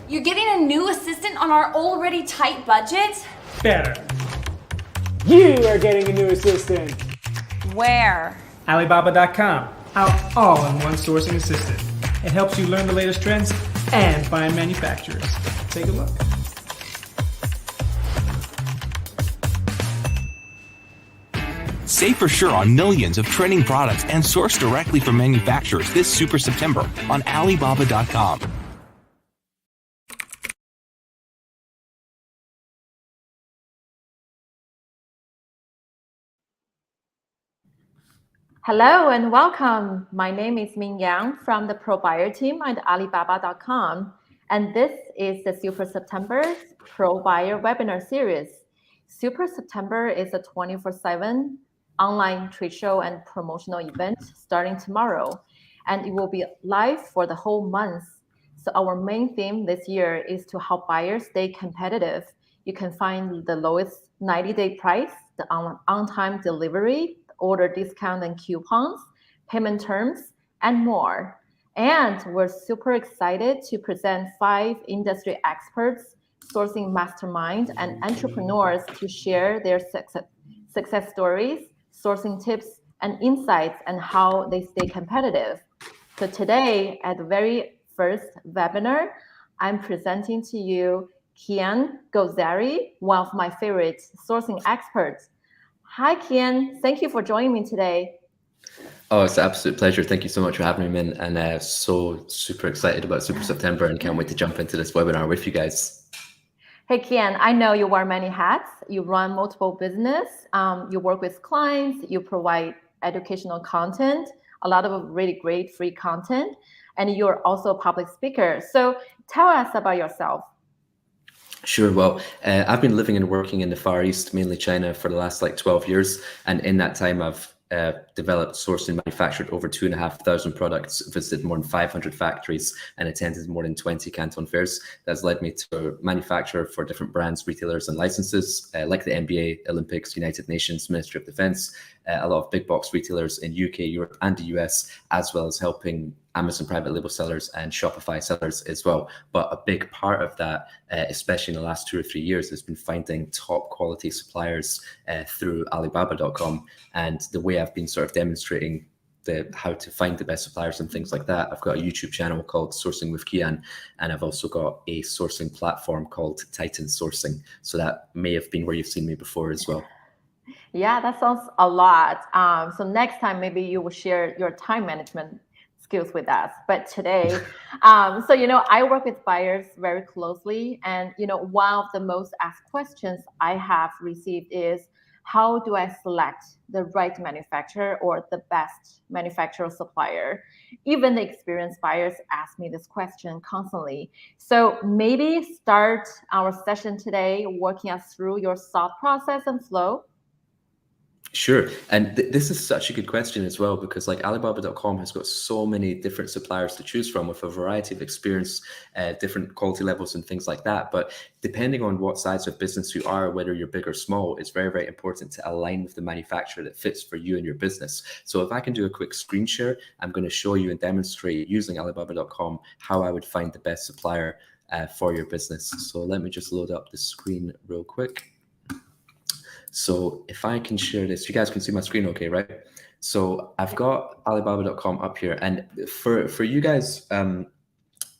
You're getting a new assistant on our already tight budget? Better. You are getting a new assistant. Where? Alibaba.com, our all-in-one sourcing assistant. It helps you learn the latest trends and find manufacturers. Take a look. Save for sure on millions of trending products and source directly from manufacturers this Super September on Alibaba.com. Hello and welcome. My name is Min Yang from the Pro Buyer team at Alibaba.com. And this is the Super September Pro Buyer webinar series. Super September is a 24/7 online trade show and promotional event starting tomorrow. And it will be live for the whole month. So our main theme this year is to help buyers stay competitive. You can find the lowest 90-day price, the on-time delivery, order discount and coupons, payment terms, and more. And we're super excited to present 5 industry experts, sourcing mastermind, and entrepreneurs to share their success stories, sourcing tips, and insights on how they stay competitive. So today, at the very first webinar, I'm presenting to you Kian Golzari, one of my favorite sourcing experts. Hi, Kian. Thank you for joining me today. Oh, it's an absolute pleasure. Thank you so much for having me, Min. And so super excited about Super September and can't wait to jump into this webinar with you guys. Hey, Kian, I know you wear many hats. You run multiple business. You work with clients. You provide educational content, a lot of really great free content. And you're also a public speaker. So tell us about yourself. Sure. Well, I've been living and working in the Far East, mainly China, for the last 12 years. And in that time, I've developed, sourced, and manufactured over 2,500 products, visited more than 500 factories, and attended more than 20 Canton fairs. That's led me to manufacture for different brands, retailers, and licenses, like the NBA, Olympics, United Nations, Ministry of Defense, a lot of big box retailers in UK, Europe, and the US, as well as helping Amazon private label sellers and Shopify sellers as well. But a big part of that, especially in the last 2 or 3 years, has been finding top quality suppliers through Alibaba.com. And the way I've been sort of demonstrating how to find the best suppliers and things like that, I've got a YouTube channel called Sourcing with Kian, and I've also got a sourcing platform called Titan Sourcing. So that may have been where you've seen me before as well. Yeah, that sounds a lot. So next time, maybe you will share your time management skills with us. But today, so, I work with buyers very closely. And, one of the most asked questions I have received is, how do I select the right manufacturer or the best manufacturer supplier? Even the experienced buyers ask me this question constantly. So maybe start our session today walking us through your thought process and flow. Sure. And this is such a good question as well, because Alibaba.com has got so many different suppliers to choose from with a variety of experience, different quality levels and things like that. But depending on what size of business you are, whether you're big or small, it's very, very important to align with the manufacturer that fits for you and your business. So if I can do a quick screen share, I'm going to show you and demonstrate using Alibaba.com how I would find the best supplier for your business. So let me just load up the screen real quick. So if I can share this, you guys can see my screen okay, right? So I've got Alibaba.com up here. And for you guys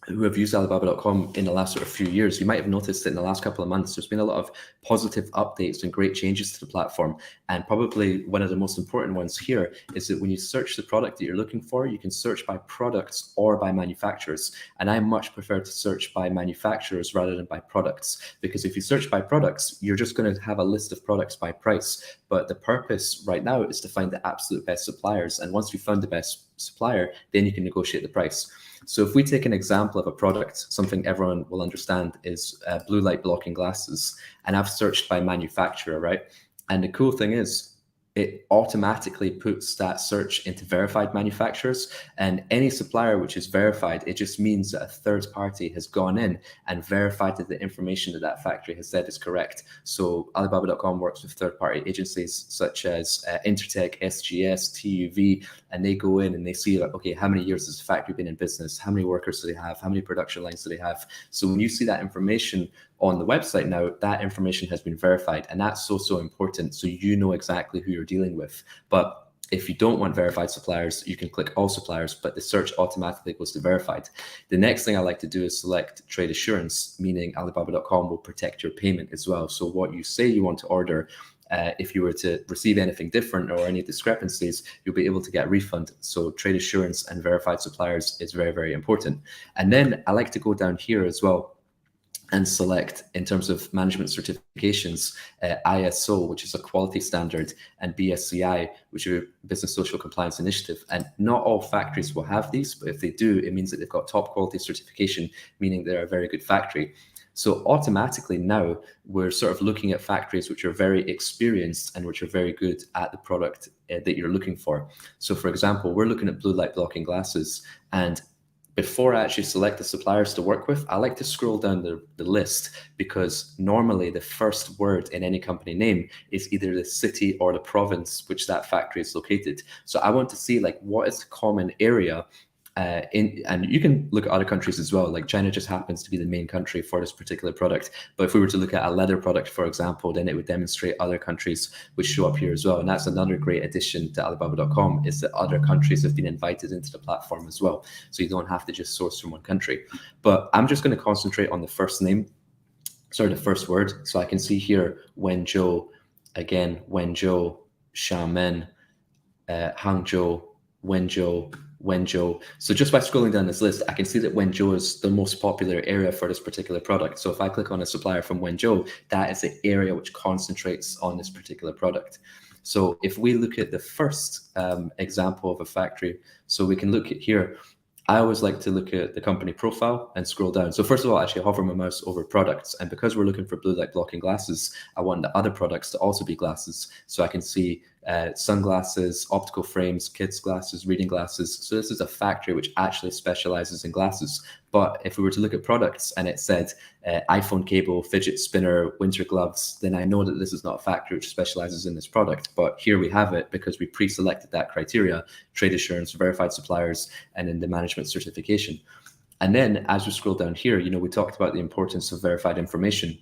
who have used Alibaba.com in the last sort of few years, you might have noticed that in the last couple of months, there's been a lot of positive updates and great changes to the platform. And probably one of the most important ones here is that when you search the product that you're looking for, you can search by products or by manufacturers. And I much prefer to search by manufacturers rather than by products, because if you search by products, you're just going to have a list of products by price. But the purpose right now is to find the absolute best suppliers. And once you've found the best supplier, then you can negotiate the price. So if we take an example of a product, something everyone will understand is blue light blocking glasses, and I've searched by manufacturer, right? And the cool thing is, it automatically puts that search into verified manufacturers, and any supplier which is verified, it just means that a third party has gone in and verified that the information that that factory has said is correct. So Alibaba.com works with third-party agencies such as Intertek, SGS, TUV, and they go in and they see, like, okay, how many years has the factory been in business? How many workers do they have? How many production lines do they have? So when you see that information on the website now, that information has been verified, and that's so important, so you know exactly who you're dealing with. But if you don't want verified suppliers, you can click all suppliers, but the search automatically goes to verified. The next thing I like to do is select trade assurance, meaning Alibaba.com will protect your payment as well. So what you say you want to order, if you were to receive anything different or any discrepancies, you'll be able to get a refund. So trade assurance and verified suppliers is very important. And then I like to go down here as well and select, in terms of management certifications, ISO, which is a quality standard, and BSCI, which is a Business Social Compliance Initiative. And not all factories will have these, but if they do, it means that they've got top quality certification, meaning they're a very good factory. So automatically now we're sort of looking at factories which are very experienced and which are very good at the product that you're looking for. So for example, we're looking at blue light blocking glasses, and before I actually select the suppliers to work with, I like to scroll down the list, because normally the first word in any company name is either the city or the province which that factory is located. So I want to see, like, what is the common area and you can look at other countries as well. Like China just happens to be the main country for this particular product. But if we were to look at a leather product, for example, then it would demonstrate other countries which show up here as well. And that's another great addition to Alibaba.com, is that other countries have been invited into the platform as well. So you don't have to just source from one country. But I'm just going to concentrate on the first name, sorry, the first word. So I can see here Wenzhou, again, Wenzhou, Xiamen, Hangzhou, Wenzhou. So just by scrolling down this list, I can see that Wenzhou is the most popular area for this particular product. So if I click on a supplier from Wenzhou, that is the area which concentrates on this particular product. So if we look at the first example of a factory, so we can look at here, I always like to look at the company profile and scroll down. So first of all, actually hover my mouse over products. And because we're looking for blue light blocking glasses, I want the other products to also be glasses. So I can see sunglasses, optical frames, kids glasses, reading glasses. So this is a factory which actually specializes in glasses. But if we were to look at products and it said iPhone cable, fidget spinner, winter gloves, then I know that this is not a factory which specializes in this product. But here we have it because we pre-selected that criteria: trade assurance, verified suppliers, and then the management certification. And then as we scroll down here, you know, we talked about the importance of verified information.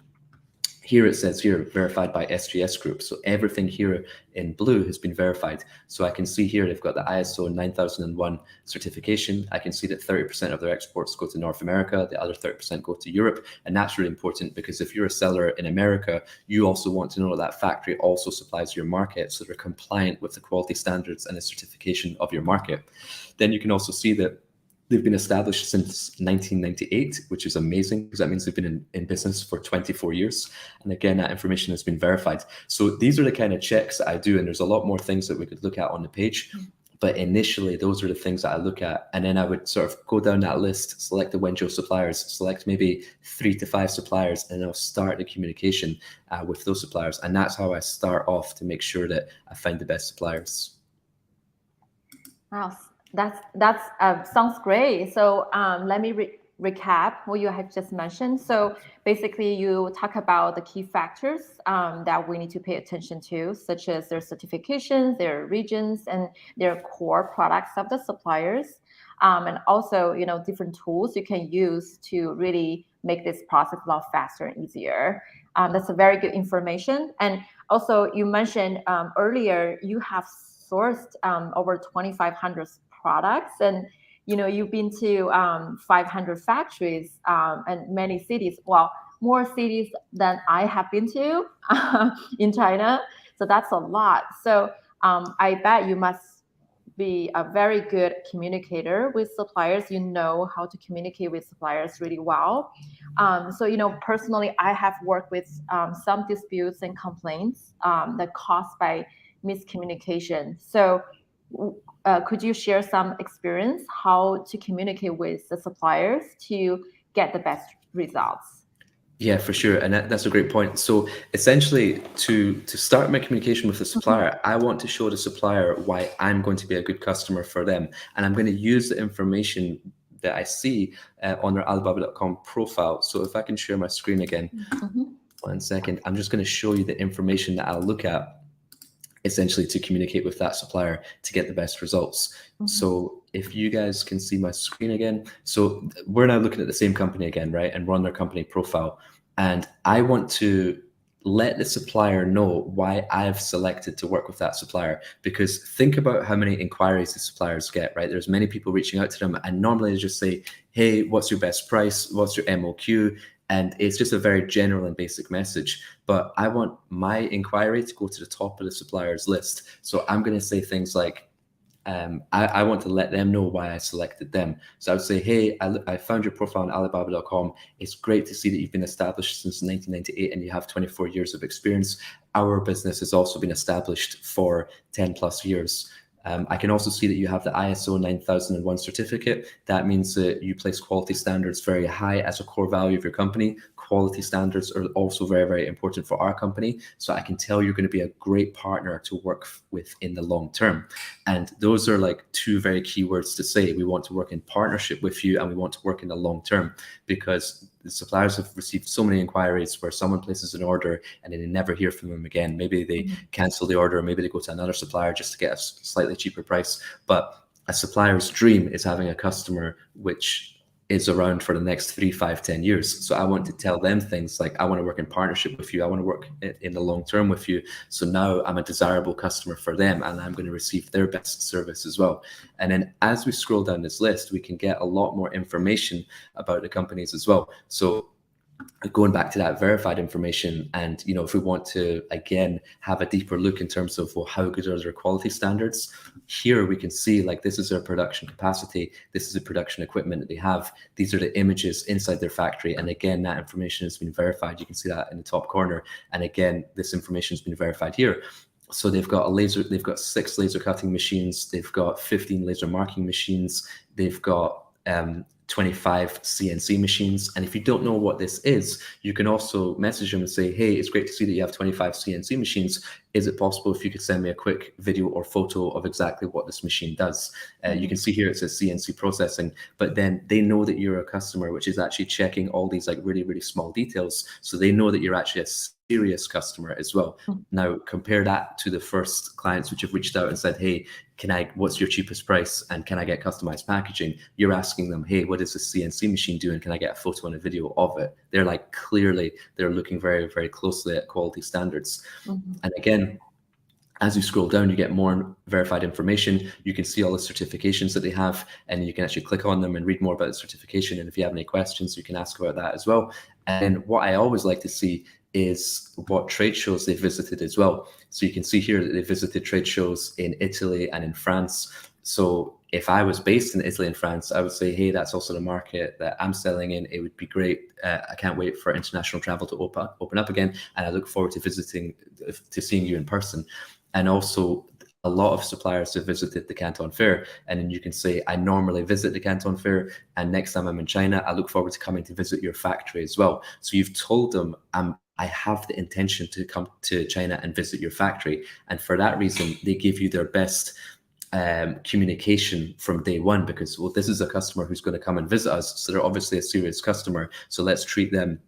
Here it says here, verified by SGS Group. So everything here in blue has been verified. So I can see here they've got the ISO 9001 certification. I can see that 30% of their exports go to North America, the other 30% go to Europe. And that's really important because if you're a seller in America, you also want to know that factory also supplies your market, so they're compliant with the quality standards and the certification of your market. Then you can also see that they've been established since 1998, which is amazing because that means they've been in business for 24 years. And again, that information has been verified. So these are the kind of checks that I do. And there's a lot more things that we could look at on the page. But initially, those are the things that I look at. And then I would sort of go down that list, select the Wenzhou suppliers, select maybe 3 to 5 suppliers, and I'll start the communication with those suppliers. And that's how I start off to make sure that I find the best suppliers. Wow. That sounds great. So let me recap what you have just mentioned. So basically, you talk about the key factors that we need to pay attention to, such as their certifications, their regions, and their core products of the suppliers, and also, you know, different tools you can use to really make this process a lot faster and easier. That's a very good information. And also, you mentioned earlier you have sourced over 2,500 products, and you know, you've been to 500 factories and many cities. Well, more cities than I have been to in China. So that's a lot. So I bet you must be a very good communicator with suppliers. You know how to communicate with suppliers really well. So, you know, personally, I have worked with some disputes and complaints that caused by miscommunication. So could you share some experience how to communicate with the suppliers to get the best results? Yeah, for sure. And that's a great point. So essentially, to start my communication with the supplier, I want to show the supplier why I'm going to be a good customer for them. And I'm going to use the information that I see on their Alibaba.com profile. So if I can share my screen again, 1 second, I'm just going to show you the information that I'll look at essentially to communicate with that supplier to get the best results. So if you guys can see my screen again, so we're now looking at the same company again, right? And we're on their company profile. And I want to let the supplier know why I've selected to work with that supplier, because think about how many inquiries the suppliers get, right? There's many people reaching out to them, and normally they just say, hey, what's your best price? What's your MOQ? And it's just a very general and basic message. But I want my inquiry to go to the top of the supplier's list. So I'm going to say things like, I want to let them know why I selected them. So I would say, hey, I found your profile on Alibaba.com. It's great to see that you've been established since 1998 and you have 24 years of experience. Our business has also been established for 10 plus years. I can also see that you have the ISO 9001 certificate. That means that you place quality standards very high as a core value of your company. Quality standards are also very, very important for our company. So I can tell you're going to be a great partner to work with in the long term. And those are like two very key words to say. We want to work in partnership with you and we want to work in the long term, because the suppliers have received so many inquiries where someone places an order and then they never hear from them again. Maybe they cancel the order, or maybe they go to another supplier just to get a slightly cheaper price. But a supplier's dream is having a customer which is around for the next 3, 5, 10 years. So I want to tell them things like, I want to work in partnership with you. I want to work in the long term with you. So now I'm a desirable customer for them and I'm going to receive their best service as well. And then as we scroll down this list, we can get a lot more information about the companies as well. So going back to that verified information, and if we want to again have a deeper look in terms of, well, how good are their quality standards, here we can see like this is their production capacity, this is the production equipment that they have, these are the images inside their factory, and again that information has been verified. You can see that in the top corner, and again this information has been verified here. So they've got they've got 6 laser cutting machines, they've got 15 laser marking machines, they've got 25 CNC machines. And if you don't know what this is, you can also message them and say, hey, it's great to see that you have 25 CNC machines. Is it possible if you could send me a quick video or photo of exactly what this machine does? You can see here it says CNC processing, but then they know that you're a customer, which is actually checking all these like really, really small details. So they know that you're actually a serious customer as well. Now compare that to the first clients which have reached out and said, hey, what's your cheapest price and can I get customized packaging? You're asking them, hey, what does this CNC machine do and can I get a photo and a video of it? They're like, clearly they're looking very, very closely at quality standards. And again, as you scroll down, you get more verified information. You can see all the certifications that they have, and you can actually click on them and read more about the certification. And if you have any questions, you can ask about that as well. And what I always like to see is what trade shows they visited as well. So you can see here that they visited trade shows in Italy and in France. So if I was based in Italy and France, I would say, hey, that's also the market that I'm selling in. It would be great. I can't wait for international travel to open up again. And I look forward to seeing you in person. And also a lot of suppliers have visited the Canton Fair. And then you can say, I normally visit the Canton Fair. And next time I'm in China, I look forward to coming to visit your factory as well. So you've told them, I have the intention to come to China and visit your factory. And for that reason, they give you their best communication from day one, because, well, this is a customer who's going to come and visit us. So they're obviously a serious customer. So let's treat them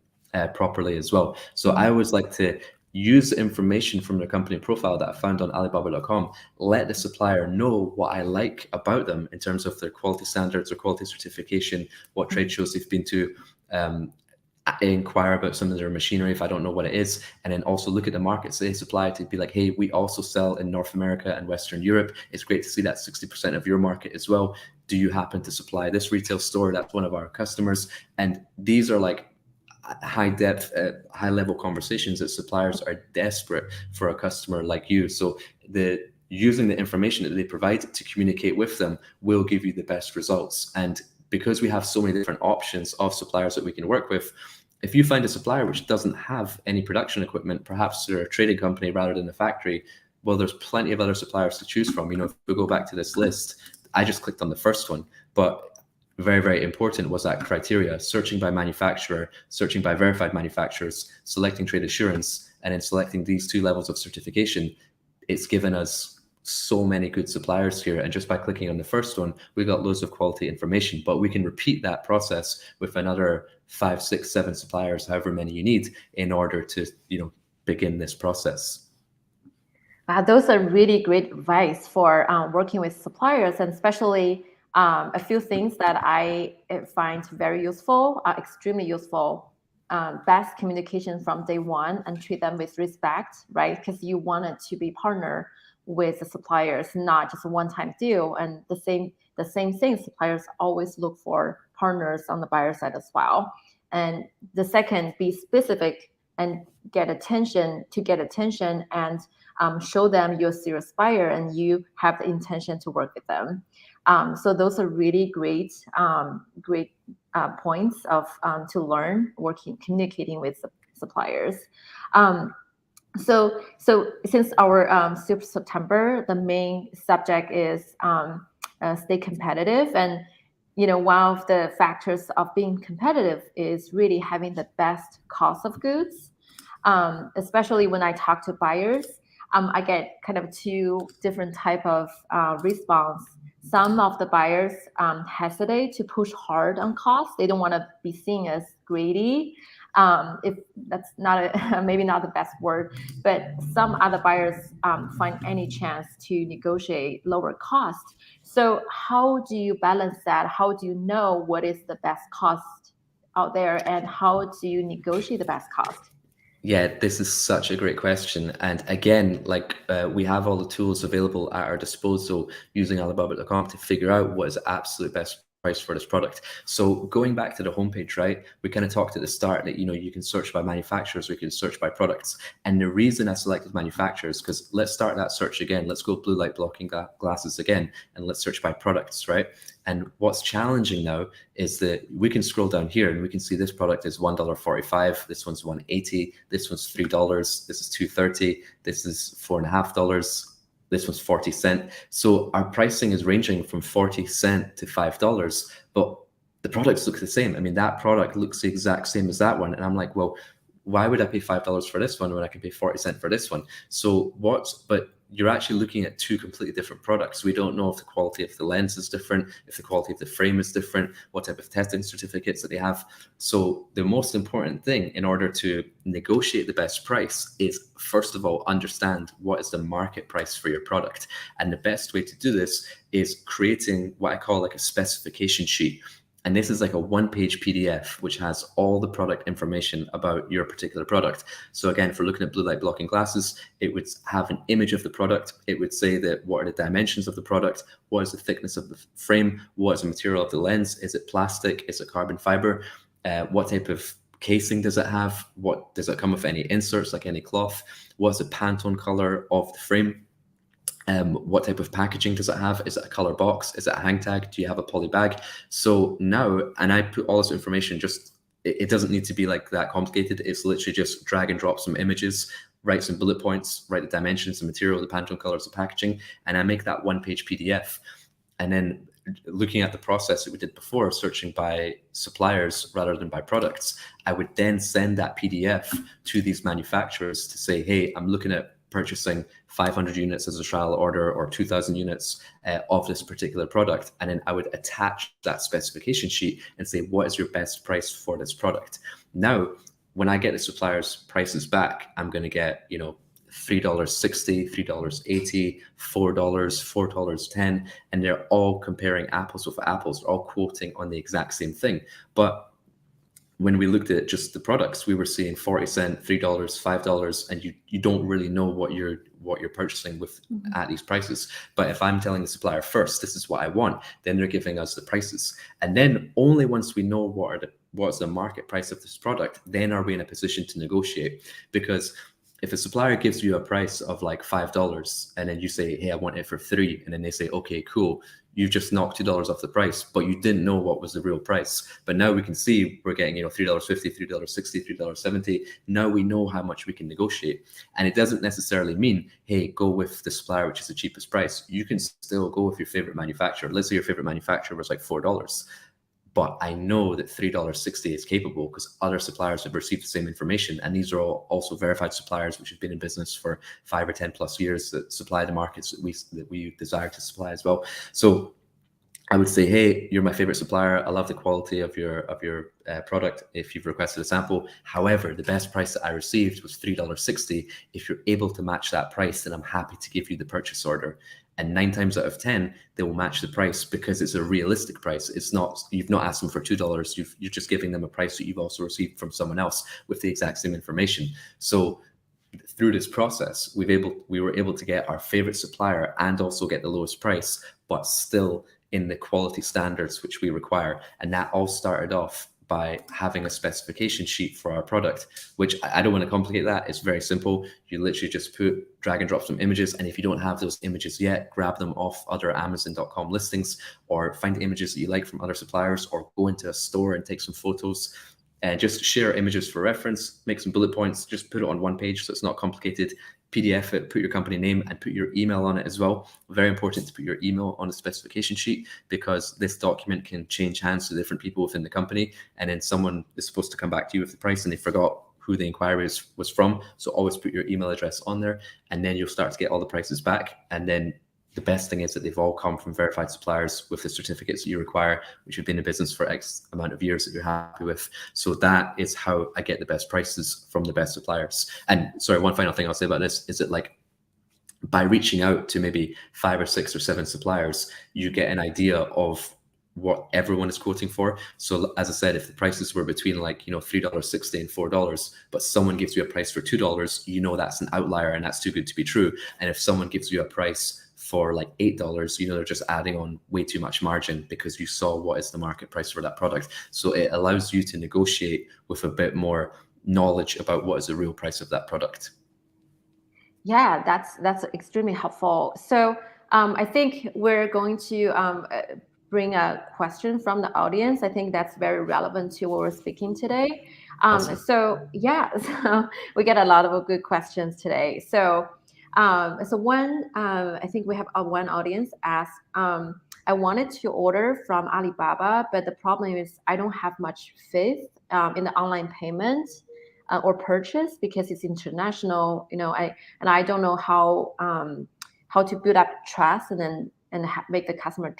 properly as well. So I always like to use the information from their company profile that I found on Alibaba.com, let the supplier know what I like about them in terms of their quality standards or quality certification, what trade shows they've been to, inquire about some of their machinery if I don't know what it is, and then also look at the markets they supply to be like, hey, we also sell in North America and Western Europe. It's great to see that 60% of your market as well. Do you happen to supply this retail store? That's one of our customers. And these are like high depth, high level conversations that suppliers are desperate for a customer like you. So using the information that they provide to communicate with them will give you the best results. And because we have so many different options of suppliers that we can work with, if you find a supplier which doesn't have any production equipment, perhaps they're a trading company rather than a factory, well, there's plenty of other suppliers to choose from. If we go back to this list, I just clicked on the first one, but very, very important was that criteria, searching by manufacturer, searching by verified manufacturers, selecting trade assurance, and then selecting these 2 levels of certification. It's given us so many good suppliers here. And just by clicking on the first one, we got loads of quality information, but we can repeat that process with another 5, 6, 7 suppliers, however many you need, in order to, begin this process. Those are really great advice for working with suppliers, and especially a few things that I find very useful, extremely useful. Best communication from day one and treat them with respect, right? Because you want it to be partner with the suppliers, not just a one-time deal. And the same thing, suppliers always look for partners on the buyer side as well. And the second, be specific and get attention, and show them you're a serious buyer and you have the intention to work with them. So those are really great points of to learn communicating with suppliers. So since our Super September, the main subject is stay competitive, and one of the factors of being competitive is really having the best cost of goods. Especially when I talk to buyers, I get kind of 2 different type of response. Some of the buyers hesitate to push hard on cost. They don't want to be seen as greedy. If that's not maybe not the best word, but some other buyers find any chance to negotiate lower cost. So how do you balance that? How do you know what is the best cost out there, and how do you negotiate the best cost? Yeah, this is such a great question. And again, we have all the tools available at our disposal using Alibaba.com to figure out what is the absolute best price for this product. So going back to the homepage, right, we kind of talked at the start that, you can search by manufacturers, we can search by products. And the reason I selected manufacturers, because let's start that search again. Let's go blue light blocking glasses again, and let's search by products, right? And what's challenging now is that we can scroll down here and we can see this product is $1.45, this one's $1.80, this one's $3, this is $2.30, this is $4.50. This was 40 cents. So our pricing is ranging from 40 cents to $5, but the products look the same. I mean, that product looks the exact same as that one. And I'm like, well, why would I pay $5 for this one when I can pay 40 cents for this one? So but you're actually looking at 2 completely different products. We don't know if the quality of the lens is different, if the quality of the frame is different, what type of testing certificates that they have. So the most important thing in order to negotiate the best price is, first of all, understand what is the market price for your product. And the best way to do this is creating what I call like a specification sheet. And this is like a 1-page PDF, which has all the product information about your particular product. So again, for looking at blue light blocking glasses, it would have an image of the product. It would say that what are the dimensions of the product? What is the thickness of the frame? What is the material of the lens? Is it plastic? Is it carbon fiber? What type of casing does it have? What does it come with? Any inserts, like any cloth? What's the Pantone color of the frame? What type of packaging does it have? Is it a color box? Is it a hang tag? Do you have a poly bag? So now, and I put all this information, it doesn't need to be like that complicated. It's literally just drag and drop some images, write some bullet points, write the dimensions, the material, the Pantone colors, the packaging, and I make that 1-page PDF. And then looking at the process that we did before, searching by suppliers rather than by products, I would then send that PDF to these manufacturers to say, hey, I'm looking at purchasing 500 units as a trial order or 2,000 units of this particular product. And then I would attach that specification sheet and say, what is your best price for this product? Now, when I get the supplier's prices back, I'm going to get, $3.60, $3.80, $4, $4.10, and they're all comparing apples with apples. They're all quoting on the exact same thing. But when we looked at just the products, we were seeing 40 cents, $3, $5, and you don't really know what you're purchasing with at these prices. But if I'm telling the supplier first, this is what I want, then they're giving us the prices. And then only once we know what's the market price of this product, then are we in a position to negotiate. Because if a supplier gives you a price of like $5 and then you say, hey, I want it for $3, and then they say, okay, cool, you just knocked $2 off the price, but you didn't know what was the real price. But now we can see we're getting, $3.50, $3.60, $3.70. Now we know how much we can negotiate. And it doesn't necessarily mean, hey, go with the supplier, which is the cheapest price. You can still go with your favorite manufacturer. Let's say your favorite manufacturer was like $4. but I know that $3.60 is capable because other suppliers have received the same information. And these are all also verified suppliers, which have been in business for 5 or 10 plus years that supply the markets that we desire to supply as well. So I would say, hey, you're my favorite supplier. I love the quality of your product if you've requested a sample. However, the best price that I received was $3.60. If you're able to match that price, then I'm happy to give you the purchase order. And 9 times out of 10, they will match the price because it's a realistic price. It's not, you've not asked them for $2. You're just giving them a price that you've also received from someone else with the exact same information. So through this process, we were able to get our favorite supplier and also get the lowest price, but still in the quality standards which we require. And that all started off by having a specification sheet for our product, which I don't want to complicate that. It's very simple. You literally just drag and drop some images. And if you don't have those images yet, grab them off other Amazon.com listings, or find images that you like from other suppliers, or go into a store and take some photos. And just share images for reference, make some bullet points, just put it on one page so it's not complicated. PDF it, put your company name and put your email on it as well. Very important to put your email on a specification sheet, because this document can change hands to different people within the company. And then someone is supposed to come back to you with the price and they forgot who the inquiry was from. So always put your email address on there, and then you'll start to get all the prices back. And then the best thing is that they've all come from verified suppliers with the certificates that you require, which have been in business for X amount of years that you're happy with. So that is how I get the best prices from the best suppliers. And sorry, one final thing I'll say about this is that, like, by reaching out to maybe 5 or 6 or 7 suppliers, you get an idea of what everyone is quoting for. So as I said, if the prices were between, like, you know, $3.60 and $4, but someone gives you a price for $2, you know that's an outlier and that's too good to be true. And if someone gives you a price for like $8, you know, they're just adding on way too much margin because you saw what is the market price for that product. So it allows you to negotiate with a bit more knowledge about what is the real price of that product. Yeah, that's extremely helpful. So I think we're going to bring a question from the audience. I think that's very relevant to what we're speaking today. Awesome. So yeah, so we get a lot of good questions today. So one, I think we have one audience ask, I wanted to order from Alibaba, but the problem is I don't have much faith in the online payment or purchase because it's international. You know, I don't know how to build up trust and make the customer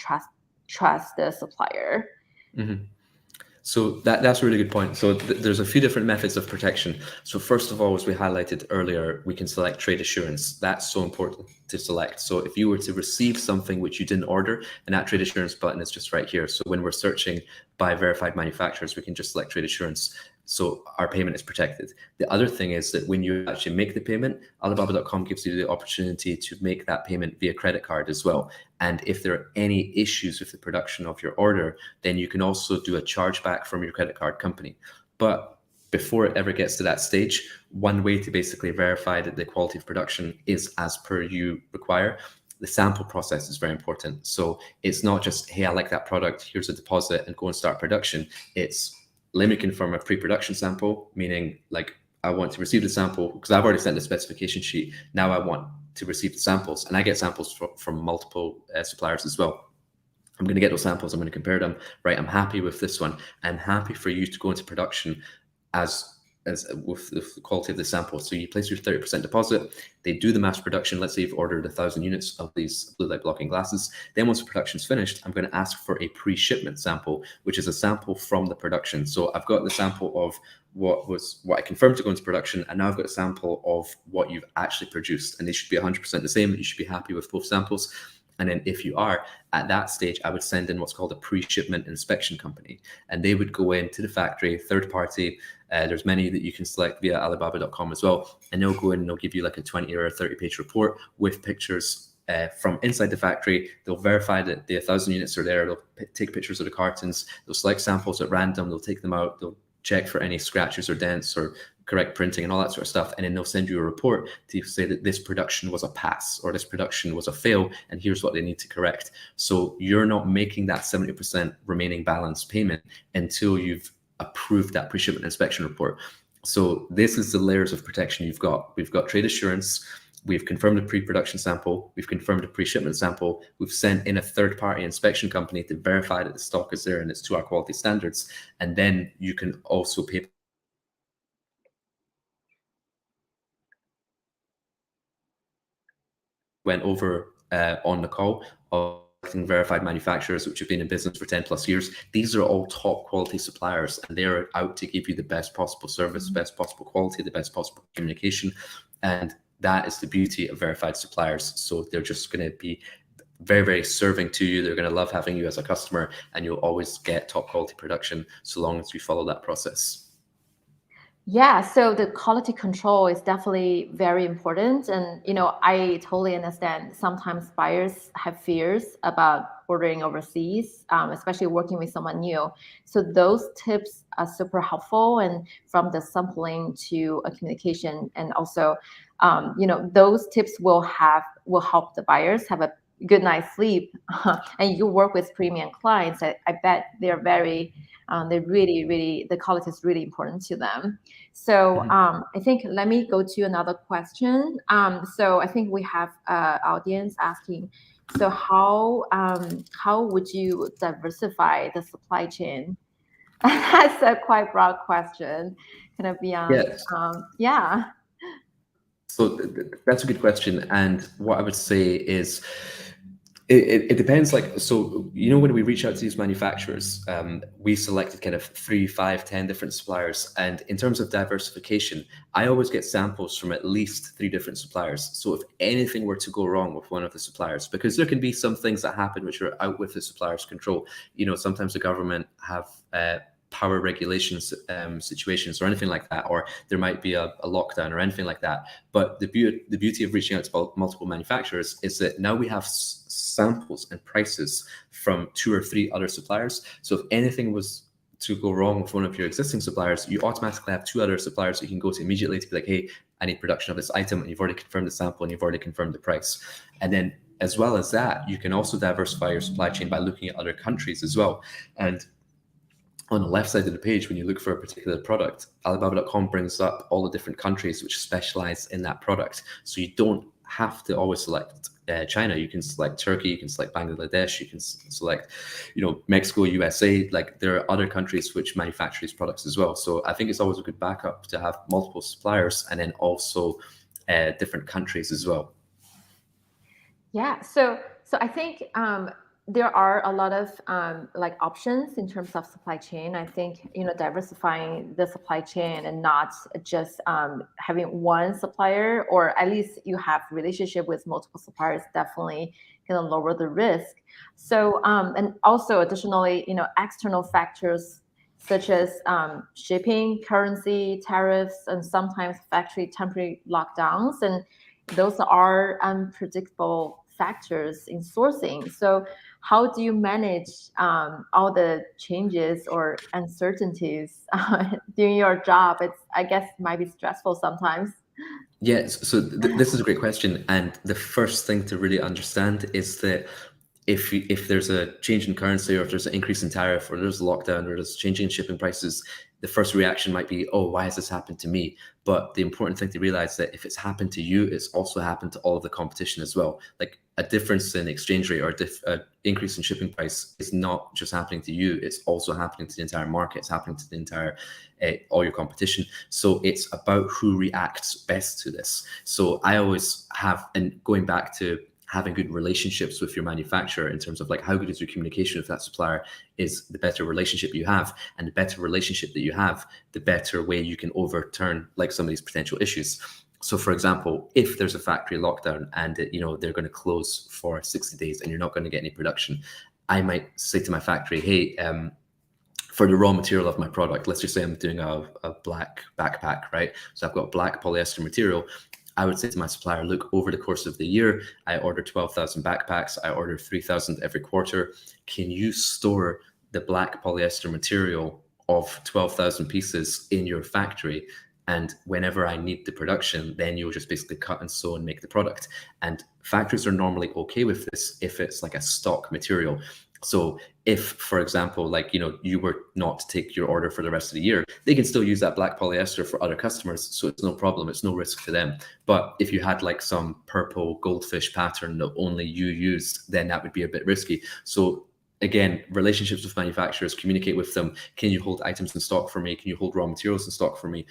trust the supplier. Mm-hmm. So that's a really good point. So there's a few different methods of protection. So first of all, as we highlighted earlier, we can select trade assurance. That's so important to select. So if you were to receive something which you didn't order, and that trade assurance button is just right here. So when we're searching by verified manufacturers, we can just select trade assurance. So our payment is protected. The other thing is that when you actually make the payment, Alibaba.com gives you the opportunity to make that payment via credit card as well. And if there are any issues with the production of your order, then you can also do a chargeback from your credit card company. But before it ever gets to that stage, one way to basically verify that the quality of production is as per you require. The sample process is very important. So it's not just, hey, I like that product, here's a deposit and go and start production. It's, let me confirm a pre-production sample, meaning like I want to receive the sample because I've already sent the specification sheet. Now I want to receive the samples, and I get samples from multiple suppliers as well. I'm going to get those samples. I'm going to compare them. Right, I'm happy with this one. I'm happy for you to go into production as with the quality of the sample. So you place your 30% deposit, they do the mass production. Let's say you've ordered 1,000 units of these blue light blocking glasses. Then once the production's finished, I'm going to ask for a pre-shipment sample, which is a sample from the production. So I've got the sample of what I confirmed to go into production, and now I've got a sample of what you've actually produced, and they should be 100% the same. You should be happy with both samples. And then if you are, at that stage, I would send in what's called a pre-shipment inspection company. And they would go into the factory, third party. There's many that you can select via Alibaba.com as well. And they'll go in and they'll give you like a 20 or a 30-page report with pictures from inside the factory. They'll verify that the 1,000 units are there. They'll take pictures of the cartons. They'll select samples at random. They'll take them out. They'll check for any scratches or dents or correct printing and all that sort of stuff. And then they'll send you a report to say that this production was a pass or this production was a fail, and here's what they need to correct. So you're not making that 70% remaining balance payment until you've approved that pre-shipment inspection report. So this is the layers of protection you've got. We've got trade assurance. we've confirmed a pre-production sample, we've confirmed a pre-shipment sample, we've sent in a third-party inspection company to verify that the stock is there and it's to our quality standards, and then you can also pay went over on the call of verified manufacturers which have been in business for 10 plus years. These are all top quality suppliers, and they're out to give you the best possible service, the best possible quality, the best possible communication. And that is the beauty of verified suppliers. So they're just going to be very, very serving to you. They're going to love having you as a customer, and you'll always get top quality production so long as you follow that process. Yeah, so the quality control is definitely very important. And, I totally understand sometimes buyers have fears about ordering overseas, especially working with someone new. So those tips are super helpful. And from the sampling to a communication, and also, those tips will help the buyers have a good night's sleep. And you work with premium clients. I bet they're very, the quality is really important to them. So I think let me go to another question. So I think we have audience asking, so how would you diversify the supply chain? That's a quite broad question. Kind of beyond. Yes. Yeah. So that's a good question. And what I would say is, it depends. Like, so, when we reach out to these manufacturers, we selected kind of 3, 5, 10 different suppliers. And in terms of diversification, I always get samples from at least 3 different suppliers. So if anything were to go wrong with one of the suppliers, because there can be some things that happen which are out with the supplier's control. Sometimes the government have power regulations situations or anything like that, or there might be a lockdown or anything like that. But the beauty of reaching out to multiple manufacturers is that now we have samples and prices from 2 or 3 other suppliers. So if anything was to go wrong with one of your existing suppliers, you automatically have 2 other suppliers you can go to immediately to be like, hey, I need production of this item, and you've already confirmed the sample and you've already confirmed the price. And then as well as that, you can also diversify your supply chain by looking at other countries as well. And on the left side of the page, when you look for a particular product, Alibaba.com brings up all the different countries which specialize in that product. So you don't have to always select China. You can select Turkey, you can select Bangladesh, you can select, Mexico, USA. Like, there are other countries which manufacture these products as well. So I think it's always a good backup to have multiple suppliers, and then also different countries as well. Yeah. So I think there are a lot of options in terms of supply chain. I think diversifying the supply chain and not just having one supplier, or at least you have relationship with multiple suppliers, definitely going to lower the risk. So and also additionally, external factors such as shipping, currency, tariffs, and sometimes factory temporary lockdowns, and those are unpredictable factors in sourcing. So how do you manage all the changes or uncertainties during your job? I guess might be stressful sometimes. Yes, so this is a great question. And the first thing to really understand is that if there's a change in currency, or if there's an increase in tariff, or there's a lockdown, or there's changing in shipping prices, the first reaction might be, oh, why has this happened to me? But the important thing to realize that if it's happened to you, it's also happened to all of the competition as well. Like, a difference in exchange rate or increase in shipping price is not just happening to you, it's also happening to the entire market. It's happening to the entire, all your competition. So it's about who reacts best to this. So I always have, and going back to having good relationships with your manufacturer in terms of like how good is your communication with that supplier, is the better relationship you have. And the better relationship that you have, the better way you can overturn like some of these potential issues. So for example, if there's a factory lockdown and they're going to close for 60 days and you're not going to get any production, I might say to my factory, hey, for the raw material of my product, let's just say I'm doing a black backpack, right? So I've got black polyester material. I would say to my supplier, look, over the course of the year, I order 12,000 backpacks. I order 3,000 every quarter. Can you store the black polyester material of 12,000 pieces in your factory? And whenever I need the production, then you'll just basically cut and sew and make the product. And factories are normally okay with this if it's like a stock material. So if, for example, like, you were not to take your order for the rest of the year, they can still use that black polyester for other customers. So it's no problem. It's no risk to them. But if you had like some purple goldfish pattern that only you used, then that would be a bit risky. So again, relationships with manufacturers, communicate with them. Can you hold items in stock for me? Can you hold raw materials in stock for me?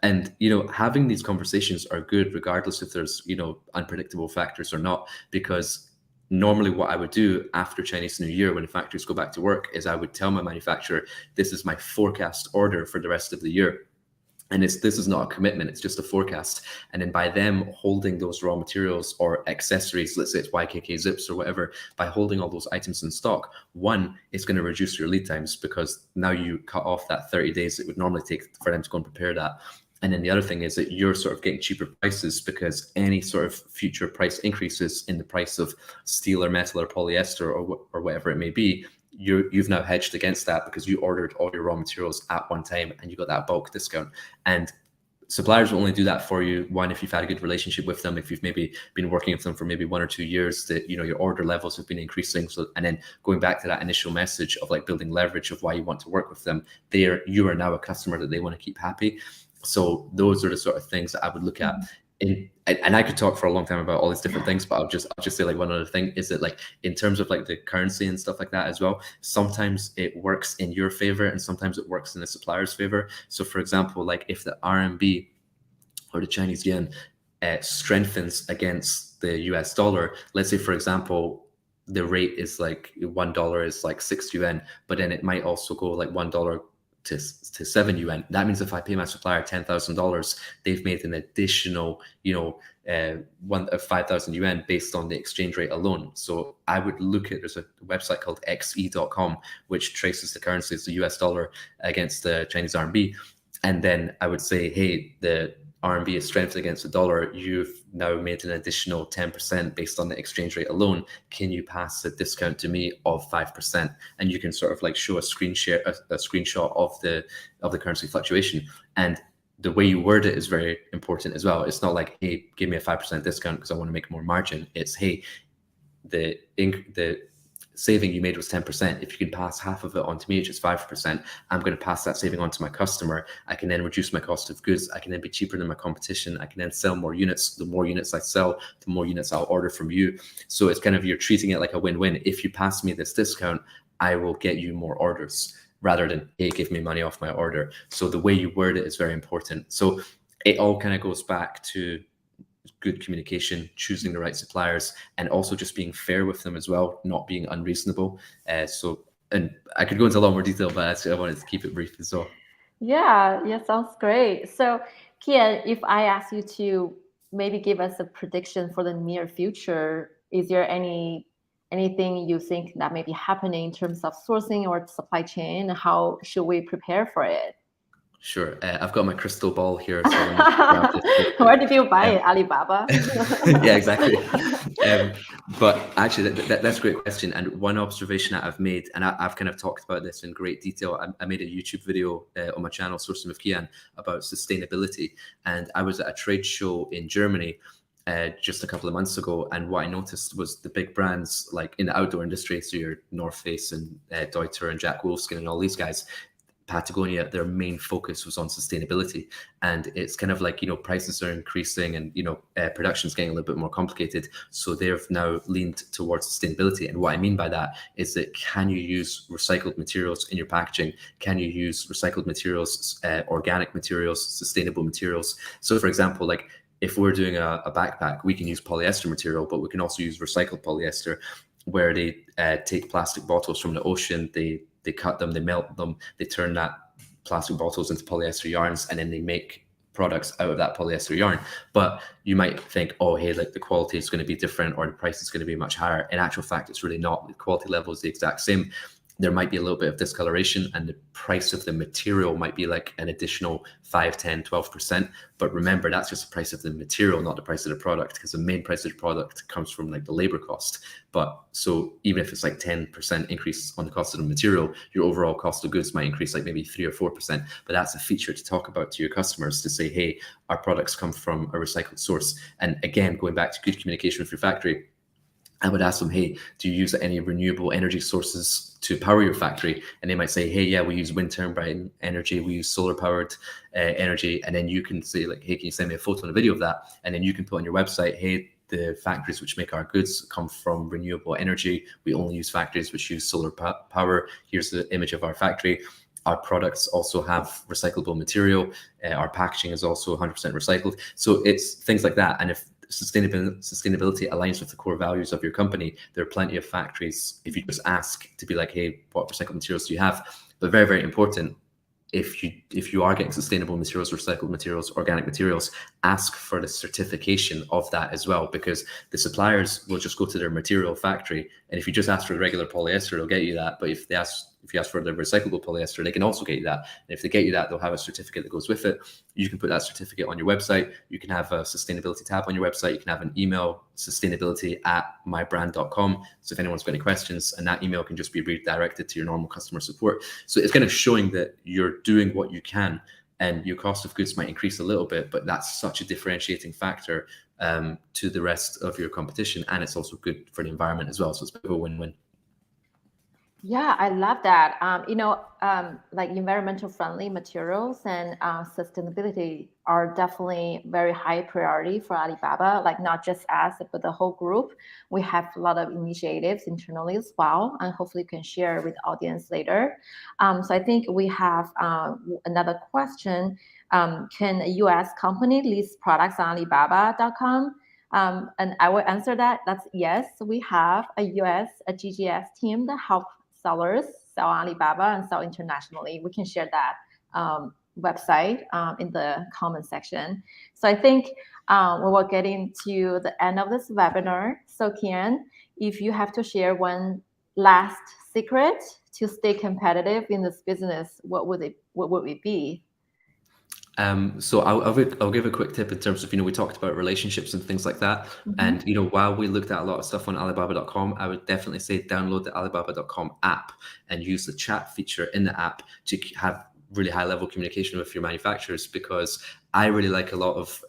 And, having these conversations are good regardless if there's, unpredictable factors or not, because normally what I would do after Chinese New Year, when the factories go back to work, is I would tell my manufacturer, this is my forecast order for the rest of the year. And this is not a commitment, it's just a forecast. And then by them holding those raw materials or accessories, let's say it's YKK zips or whatever, by holding all those items in stock, one, it's going to reduce your lead times because now you cut off that 30 days it would normally take for them to go and prepare that. And then the other thing is that you're sort of getting cheaper prices because any sort of future price increases in the price of steel or metal or polyester or whatever it may be, you've now hedged against that because you ordered all your raw materials at one time and you got that bulk discount. And suppliers will only do that for you, one, if you've had a good relationship with them, if you've maybe been working with them for maybe 1 or 2 years, that your order levels have been increasing. So, and then going back to that initial message of like building leverage of why you want to work with them, you are now a customer that they want to keep happy. So those are the sort of things that I would look at. And I could talk for a long time about all these different things, but I'll just say like one other thing is that like in terms of like the currency and stuff like that as well, sometimes it works in your favor and sometimes it works in the supplier's favor. So for example, like if the RMB or the Chinese yuan strengthens against the US dollar, let's say for example, the rate is like $1 is like 6 yuan, but then it might also go like $1 to 7 yuan. That means if I pay my supplier $10,000, they've made an additional, 5,000 yuan based on the exchange rate alone. So I would look at, there's a website called xe.com, which traces the currencies, the US dollar against the Chinese RMB. And then I would say, hey, the RMB is strengthened against the dollar. You've now made an additional 10% based on the exchange rate alone. Can you pass a discount to me of 5%? And you can sort of like show a screenshot of the currency fluctuation. And the way you word it is very important as well. It's not like, hey, give me a 5% discount because I want to make more margin. It's, hey, the saving you made was 10%. If you can pass half of it on to me, which is 5%, I'm going to pass that saving on to my customer. I can then reduce my cost of goods. I can then be cheaper than my competition. I can then sell more units. The more units I sell, the more units I'll order from you. So it's kind of, you're treating it like a win-win. If you pass me this discount, I will get you more orders rather than, hey, give me money off my order. So the way you word it is very important. So it all kind of goes back to good communication, choosing the right suppliers, and also just being fair with them as well, not being unreasonable. And I could go into a lot more detail, but I wanted to keep it brief as well. Yeah, sounds great. So, Kian, if I ask you to maybe give us a prediction for the near future, is there anything you think that may be happening in terms of sourcing or supply chain? How should we prepare for it? Sure. I've got my crystal ball here. So where did you buy it? Alibaba? Yeah, exactly. But actually, that's a great question. And one observation that I've made, and I've kind of talked about this in great detail. I made a YouTube video on my channel, Sourcing with Kian, about sustainability. And I was at a trade show in Germany just a couple of months ago. And what I noticed was the big brands like in the outdoor industry, so your North Face and Deuter and Jack Wolfskin and all these guys, Patagonia, their main focus was on sustainability. And it's kind of like, prices are increasing and, production's getting a little bit more complicated. So they've now leaned towards sustainability. And what I mean by that is that, can you use recycled materials in your packaging? Can you use recycled materials, organic materials, sustainable materials? So for example, like if we're doing a backpack, we can use polyester material, but we can also use recycled polyester, where they take plastic bottles from the ocean, they cut them, they melt them, they turn that plastic bottles into polyester yarns, and then they make products out of that polyester yarn. But you might think, oh, hey, like the quality is going to be different or the price is going to be much higher. In actual fact, it's really not. The quality level is the exact same. There might be a little bit of discoloration and the price of the material might be like an additional 5, 10, 12%. But remember, that's just the price of the material, not the price of the product, because the main price of the product comes from like the labor cost. But so even if it's like 10% increase on the cost of the material, your overall cost of goods might increase like maybe 3 or 4%. But that's a feature to talk about to your customers, to say, hey, our products come from a recycled source. And again, going back to good communication with your factory, I would ask them, hey, do you use any renewable energy sources to power your factory? And they might say, hey, yeah, we use wind turbine energy, we use solar powered energy. And then you can say like, hey, can you send me a photo and a video of that? And then you can put on your website, hey, the factories which make our goods come from renewable energy. We only use factories which use solar power. Here's the image of our factory. Our products also have recyclable material. Our packaging is also 100% recycled. So it's things like that. And if sustainability aligns with the core values of your company, there are plenty of factories, if you just ask, to be like, hey, what recycled materials do you have? But very, very important, if you are getting sustainable materials, recycled materials, organic materials, ask for the certification of that as well, because the suppliers will just go to their material factory, and if you just ask for the regular polyester, they'll get you that. But if you ask for the recyclable polyester, they can also get you that. And if they get you that, they'll have a certificate that goes with it. You can put that certificate on your website. You can have a sustainability tab on your website. You can have an email, sustainability@mybrand.com. So if anyone's got any questions, and that email can just be redirected to your normal customer support. So it's kind of showing that you're doing what you can, and your cost of goods might increase a little bit, but that's such a differentiating factor to the rest of your competition. And it's also good for the environment as well. So it's a bit of a win-win. Yeah, I love that. Like environmental friendly materials and sustainability are definitely very high priority for Alibaba, like not just us, but the whole group. We have a lot of initiatives internally as well, and hopefully you can share with the audience later. So I think we have another question. Can a US company list products on Alibaba.com? And I will answer that. That's yes. We have a GGS team that help sellers sell on Alibaba and sell internationally. We can share that website in the comment section. So I think we will get into the end of this webinar. So Kian, if you have to share one last secret to stay competitive in this business, what would it be? So I'll give a quick tip in terms of, we talked about relationships and things like that. Mm-hmm. And, while we looked at a lot of stuff on Alibaba.com, I would definitely say download the Alibaba.com app and use the chat feature in the app to have really high level communication with your manufacturers, because I really like a lot of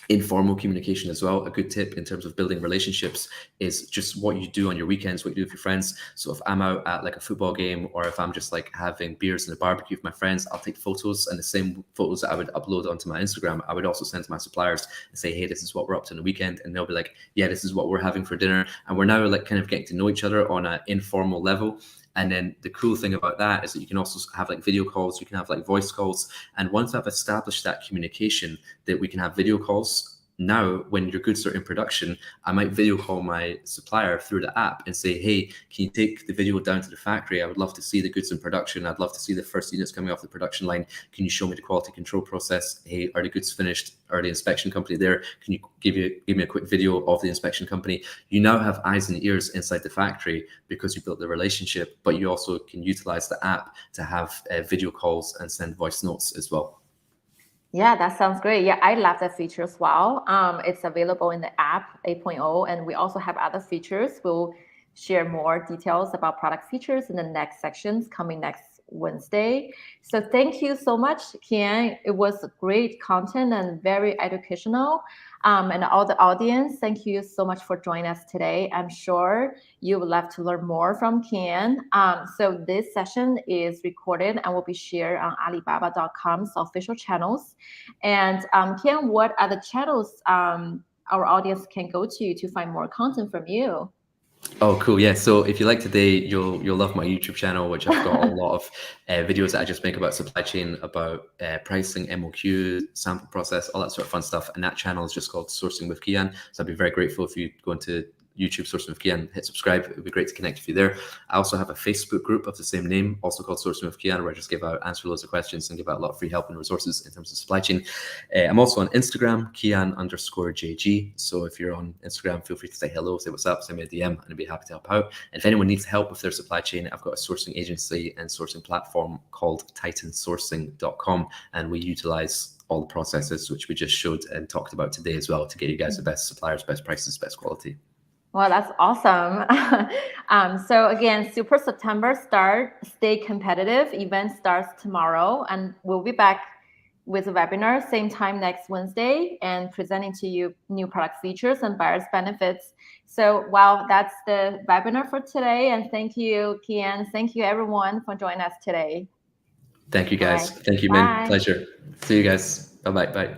informal communication as well. A good tip in terms of building relationships is just what you do on your weekends, what you do with your friends. So if I'm out at like a football game, or if I'm just like having beers and a barbecue with my friends, I'll take photos, and the same photos that I would upload onto my Instagram, I would also send to my suppliers and say, hey, this is what we're up to on the weekend. And they'll be like, yeah, this is what we're having for dinner. And we're now like kind of getting to know each other on an informal level. And then the cool thing about that is that you can also have like video calls, you can have like voice calls. And once I've established that communication, that we can have video calls, now when your goods are in production, I might video call my supplier through the app and say, hey, can you take the video down to the factory? I would love to see the goods in production. I'd love to see the first units coming off the production line. Can you show me the quality control process? Hey, are the goods finished? Are the inspection company there? Can you give me a quick video of the inspection company? You now have eyes and ears inside the factory because you built the relationship, but you also can utilize the app to have video calls and send voice notes as well. Yeah, that sounds great. Yeah, I love that feature as well. It's available in the app 8.0, and we also have other features. We'll share more details about product features in the next sections coming next Wednesday. So thank you so much, Kian. It was great content and very educational. And all the audience, thank you so much for joining us today. I'm sure you would love to learn more from Kian. So this session is recorded and will be shared on Alibaba.com's official channels. And Kian, what are the channels our audience can go to find more content from you? Oh, cool. Yeah. So if you like today, you'll love my YouTube channel, which I've got a lot of videos that I just make about supply chain, about pricing, MOQ, sample process, all that sort of fun stuff. And that channel is just called Sourcing with Kian. So I'd be very grateful if you go into YouTube, Sourcing with Kian, hit subscribe. It would be great to connect with you there. I also have a Facebook group of the same name, also called Sourcing with Kian, where I just answer loads of questions and give out a lot of free help and resources in terms of supply chain. I'm also on Instagram, Kian_JG. So if you're on Instagram, feel free to say hello, say what's up, send me a DM, and I'd be happy to help out. And if anyone needs help with their supply chain, I've got a sourcing agency and sourcing platform called titansourcing.com, and we utilize all the processes which we just showed and talked about today as well to get you guys the best suppliers, best prices, best quality. Well, that's awesome. So again, Super September stay competitive. Event starts tomorrow, and we'll be back with a webinar same time next Wednesday and presenting to you new product features and buyers benefits. So wow, that's the webinar for today. And thank you, Kian. Thank you everyone for joining us today. Thank you guys. All right. Thank you, Min. Bye. Pleasure. See you guys. Bye-bye. Bye.